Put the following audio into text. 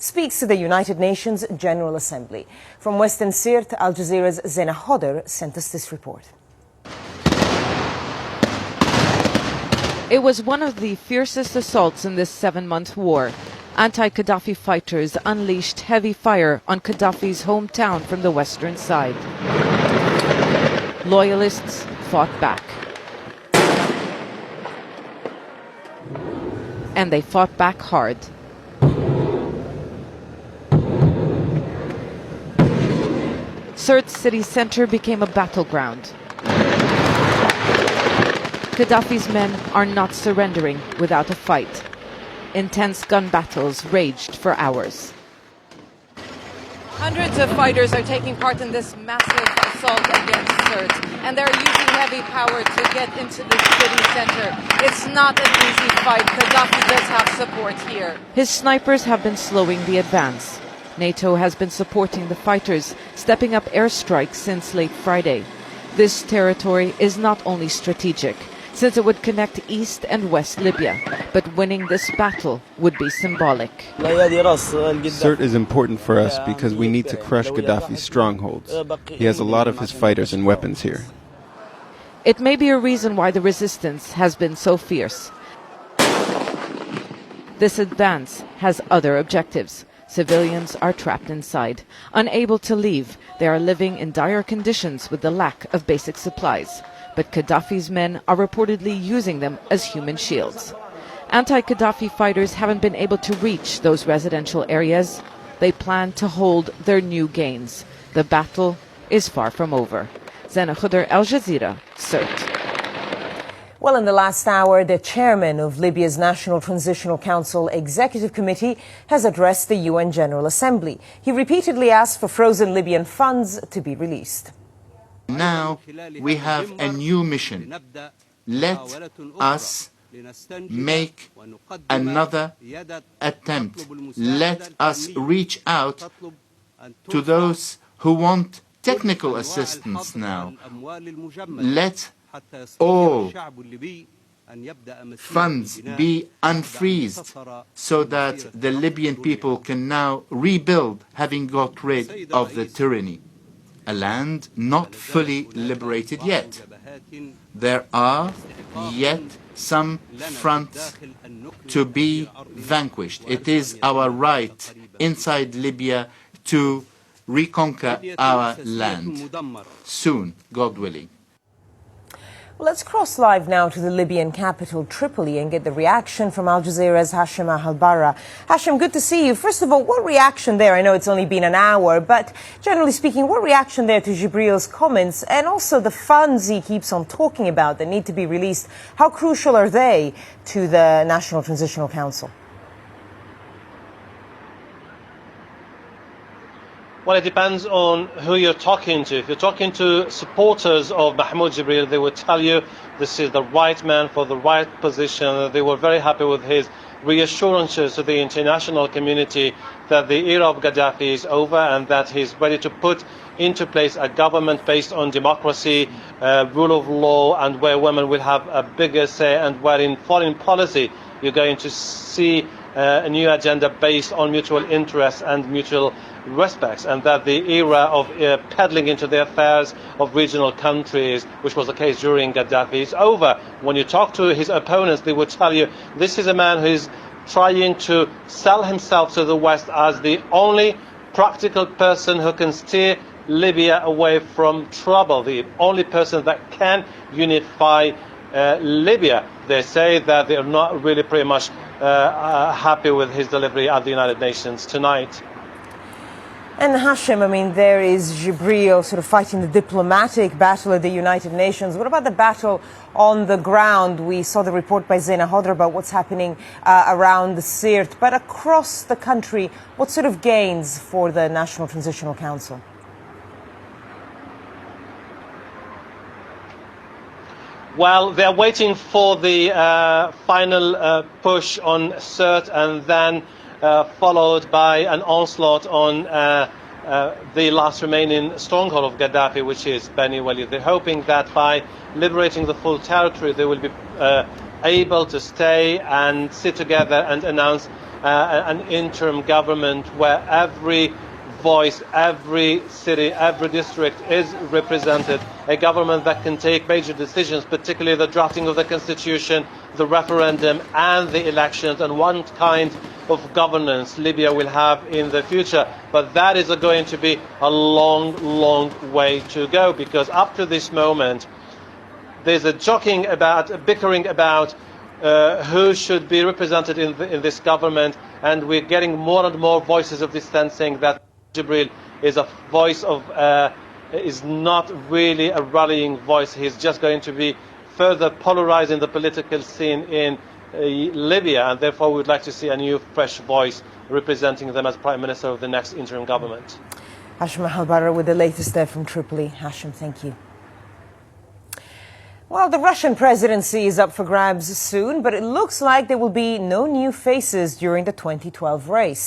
speaks to the United Nations General Assembly. From Western Sirte, Aljazeera's Zena Hodder sent us this report. It was one of the fiercest assaults in this 7-month war. Anti-Gaddafi fighters unleashed heavy fire on Gaddafi's hometown from the western side. Loyalists fought back. And they fought back hard. Sirte city center became a battleground. Gaddafi's men are not surrendering without a fight. Intense gun battles raged for hours. Hundreds of fighters are taking part in this massive assault against Sirte, and they're using heavy power to get into the city center. It's not an easy fight. Gaddafi does have support here. His snipers have been slowing the advance. NATO has been supporting the fighters, stepping up airstrikes since late Friday. This territory is not only strategic, since it would connect East and West Libya, but winning this battle would be symbolic. Sirte is important for us because we need to crush Gaddafi's strongholds. He has a lot of his fighters and weapons here. It may be a reason why the resistance has been so fierce. This advance has other objectives. Civilians are trapped inside, unable to leave. They are living in dire conditions with the lack of basic supplies. But Gaddafi's men are reportedly using them as human shields. Anti-Gaddafi fighters haven't been able to reach those residential areas. They plan to hold their new gains. The battle is far from over. Zena Hodder, Aljazeera, Sirte. Well, in the last hour, the chairman of Libya's National Transitional Council Executive Committee has addressed the UN General Assembly. He repeatedly asked for frozen Libyan funds to be released. Now we have a new mission. Let us make another attempt. Let us reach out to those who want technical assistance now. Let all funds be unfreezed so that the Libyan people can now rebuild, having got rid of the tyranny. A land not fully liberated yet. There are yet some fronts to be vanquished. It is our right inside Libya to reconquer our land soon, God willing. Let's cross live now to the Libyan capital, Tripoli, and get the reaction from Al Jazeera's Hashim Al-Barra. Hashim, good to see you. First of all, what reaction there? I know it's only been an hour, but generally speaking, what reaction there to Jibril's comments and also the funds he keeps on talking about that need to be released? How crucial are they to the National Transitional Council? Well, it depends on who you're talking to. If you're talking to supporters of Mahmoud Jibril, they will tell you this is the right man for the right position. They were very happy with his reassurances to the international community that the era of Gaddafi is over and that he's ready to put into place a government based on democracy, rule of law, and where women will have a bigger say, and where in foreign policy you're going to see a new agenda based on mutual interests and mutual respects, and that the era of peddling into the affairs of regional countries, which was the case during Gaddafi, is over. When you talk to his opponents, they would tell you this is a man who is trying to sell himself to the West as the only practical person who can steer Libya away from trouble, the only person that can unify Libya. They say that they are not really pretty much happy with his delivery at the United Nations tonight. And Hashim, I mean, there is Jibril sort of fighting the diplomatic battle at the United Nations. What about the battle on the ground? We saw the report by Zena Hodder about what's happening around the Sirte. But across the country, what sort of gains for the National Transitional Council? Well, they're waiting for the final push on Sirte, and then followed by an onslaught on the last remaining stronghold of Gaddafi, which is Beni Walid. They're hoping that by liberating the full territory, they will be able to stay and sit together and announce an interim government where every voice, every city, every district is represented, a government that can take major decisions, particularly the drafting of the constitution, the referendum and the elections, and what kind of governance Libya will have in the future. But that is going to be a long, long way to go, because up to this moment there's a bickering about who should be represented in this government, and we're getting more and more voices of dissent saying that Jibril is a voice of is not really a rallying voice. He's just going to be further polarizing the political scene in Libya, and therefore we would like to see a new, fresh voice representing them as Prime Minister of the next interim government. Hashim Al-Barra with the latest there from Tripoli. Hashim, thank you. Well, the Russian presidency is up for grabs soon, but it looks like there will be no new faces during the 2012 race.